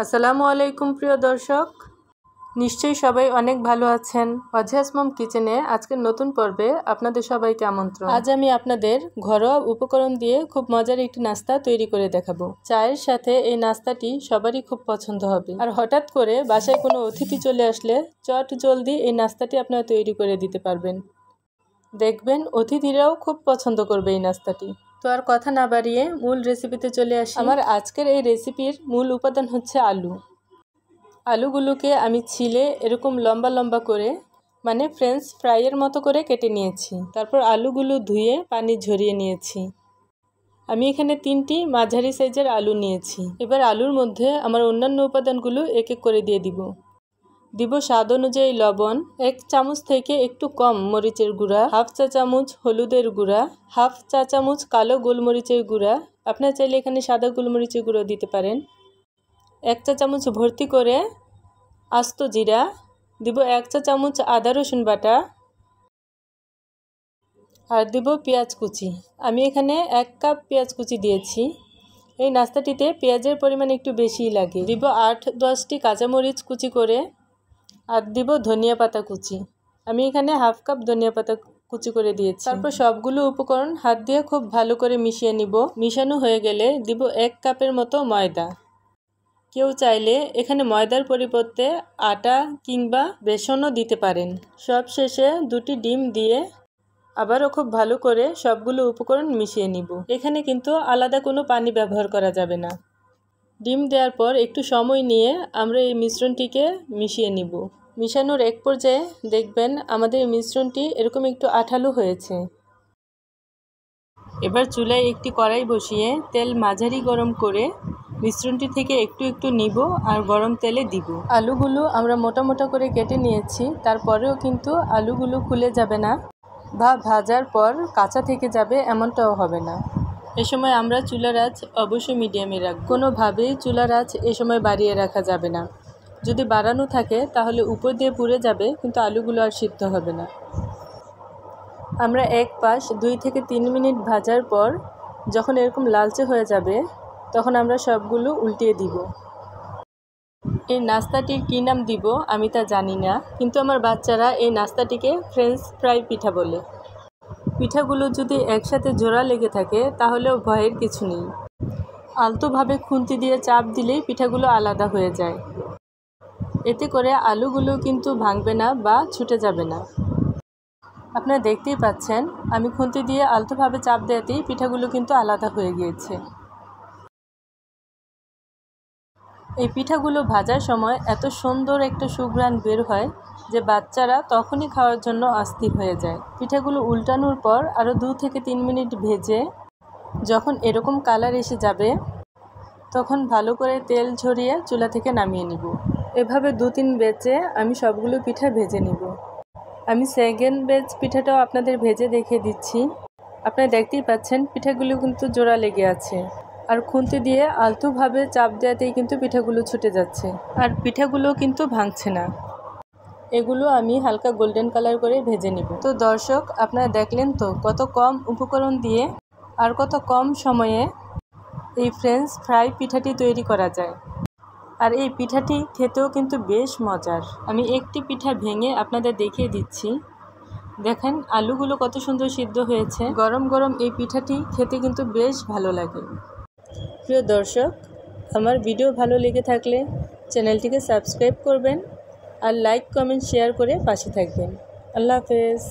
আসসালামু আলাইকুম প্রিয় দর্শক, নিশ্চয়ই সবাই অনেক ভালো আছেন। ওয়াজিহাস মম কিচেনে আজকের নতুন পর্বে আপনাদের সবাইকে আমন্ত্রণ। আজ আমি আপনাদের ঘরোয়া উপকরণ দিয়ে খুব মজার একটি নাস্তা তৈরি করে দেখাবো। চায়ের সাথে এই নাস্তাটি সবারই খুব পছন্দ হবে। আর হঠাৎ করে বাসায় কোনো অতিথি চলে আসলে চট জলদি এই নাস্তাটি আপনারা তৈরি করে দিতে পারবেন। দেখবেন অতিথিরাও খুব পছন্দ করবে এই নাস্তাটি। তো আর কথা না বাড়িয়ে মূল রেসিপিতে চলে আসি। আমার আজকের এই রেসিপির মূল উপাদান হচ্ছে আলু। আলুগুলোকে আমি ছিলে এরকম লম্বা লম্বা করে মানে ফ্রেঞ্চ ফ্রাইয়ের মতো করে কেটে নিয়েছি। তারপর আলুগুলো ধুয়ে পানি ঝরিয়ে নিয়েছি। আমি এখানে 3টি মাঝারি সাইজের আলু নিয়েছি। এবার আলুর মধ্যে আমার অন্যান্য উপাদানগুলো এক এক করে দিয়ে দিব স্বাদ অনুযায়ী লবণ, 1 চামচ থেকে একটু কম মরিচের গুঁড়া, হাফ চা চামচ হলুদের গুঁড়া, হাফ চা চামচ কালো গোলমরিচের গুঁড়া, আপনারা চাইলে এখানে সাদা গোলমরিচের গুঁড়ো দিতে পারেন, 1 চা চামচ ভর্তি করে আস্ত জিরা, দিব 1 চা চামচ আদা রসুন বাটা, আর দিব পেঁয়াজ কুচি। আমি এখানে 1 কাপ পেঁয়াজ কুচি দিয়েছি। এই নাস্তাটিতে পেঁয়াজের পরিমাণ একটু বেশিই লাগে। দিব 8-10টি কাঁচামরিচ কুচি করে, আর দিব ধনিয়া পাতা কুচি। আমি এখানে হাফ কাপ ধনিয়া পাতা কুচি করে দিয়েছি। তারপর সবগুলো উপকরণ হাত দিয়ে খুব ভালো করে মিশিয়ে নিব। মিশানো হয়ে গেলে দিব 1 কাপের মতো ময়দা। কেউ চাইলে এখানে ময়দার পরিবর্তে আটা কিংবা বেসনও দিতে পারেন। সব শেষে 2টি ডিম দিয়ে আবারও খুব ভালো করে সবগুলো উপকরণ মিশিয়ে নিব। এখানে কিন্তু আলাদা কোনো পানি ব্যবহার করা যাবে না। ডিম দেওয়ার পর একটু সময় নিয়ে আমরা এই মিশ্রণটিকে মিশিয়ে নিব। মিশানোর এক পর্যায়ে দেখবেন আমাদের মিশ্রণটি এরকম একটু আঠালো হয়েছে। এবার চুলায় একটি কড়াই বসিয়ে তেল মাঝারি গরম করে মিশ্রণটি থেকে একটু একটু নিব আর গরম তেলে দিব। আলুগুলো আমরা মোটা মোটা করে কেটে নিয়েছি, তারপরেও কিন্তু আলুগুলো খুলে যাবে না বা ভাজার পর কাঁচা থেকে যাবে এমনটাও হবে না। এ সময় আমরা চুলার আঁচ অবশ্যই মিডিয়ামে রাখব। কোনোভাবেই চুলার আঁচ এ সময় বাড়িয়ে রাখা যাবে না। যদি বাড়ানো থাকে তাহলে উপর দিয়ে পুড়ে যাবে, কিন্তু আলুগুলো আর সিদ্ধ হবে না। আমরা এক পাশ 2 থেকে 3 মিনিট ভাজার পর যখন এরকম লালচে হয়ে যাবে তখন আমরা সবগুলো উল্টিয়ে দিব। এই নাস্তাটির কী নাম দিব আমি তা জানি না, কিন্তু আমার বাচ্চারা এই নাস্তাটিকে ফ্রেঞ্চ ফ্রাই পিঠা বলে। পিঠাগুলো যদি একসাথে জোড়া লেগে থাকে তাহলেও ভয়ের কিছু নেই। আলতোভাবে খুন্তি দিয়ে চাপ দিলেই পিঠাগুলো আলাদা হয়ে যায়। এতে করে আলুগুলো কিন্তু ভাঙবে না বা ছুটে যাবে না। আপনারা দেখতেই পাচ্ছেন আমি খুন্তি দিয়ে আলতোভাবে চাপ দেওয়াতেই পিঠাগুলো কিন্তু আলাদা হয়ে গিয়েছে। এই পিঠাগুলো ভাজার সময় এত সুন্দর একটা সুঘ্রাণ বের হয় যে বাচ্চারা তখনই খাওয়ার জন্য অস্থির হয়ে যায়। পিঠাগুলো উল্টানোর পর আরও 2 থেকে 3 মিনিট ভেজে যখন এরকম কালার এসে যাবে তখন ভালো করে তেল ঝরিয়ে চুলা থেকে নামিয়ে নিব। এভাবে 2-3 ব্যাচে আমি সবগুলো পিঠা ভেজে নিব। আমি সেকেন্ড ব্যাচ পিঠাটাও আপনাদের ভেজে দেখিয়ে দিচ্ছি। আপনারা দেখতেই পাচ্ছেন পিঠাগুলো কিন্তু জোড়া লেগে আছে, আর খুন্তি দিয়ে আলতোভাবে চাপ দেওয়াতেই কিন্তু পিঠাগুলো ছুটে যাচ্ছে, আর পিঠাগুলো কিন্তু ভাঙছে না। এগুলো আমি হালকা গোল্ডেন কালার করে ভেজে নিব। তো দর্শক, আপনারা দেখলেন তো কত কম উপকরণ দিয়ে আর কত কম সময়ে এই ফ্রেঞ্চ ফ্রাই পিঠাটি তৈরি করা যায়। আর এই পিঠাটি খেতেও কিন্তু বেশ মজার। আমি একটি পিঠা ভেঙে আপনাদের দেখিয়ে দিচ্ছি। দেখেন আলুগুলো কত সুন্দর সিদ্ধ হয়েছে। গরম গরম এই পিঠাটি খেতে কিন্তু বেশ ভালো লাগে। প্রিয় দর্শক, আমার ভিডিও ভালো লেগে থাকলে চ্যানেলটিকে সাবস্ক্রাইব করবেন আর লাইক কমেন্ট শেয়ার করে পাশে থাকবেন। আল্লাহ হাফেজ।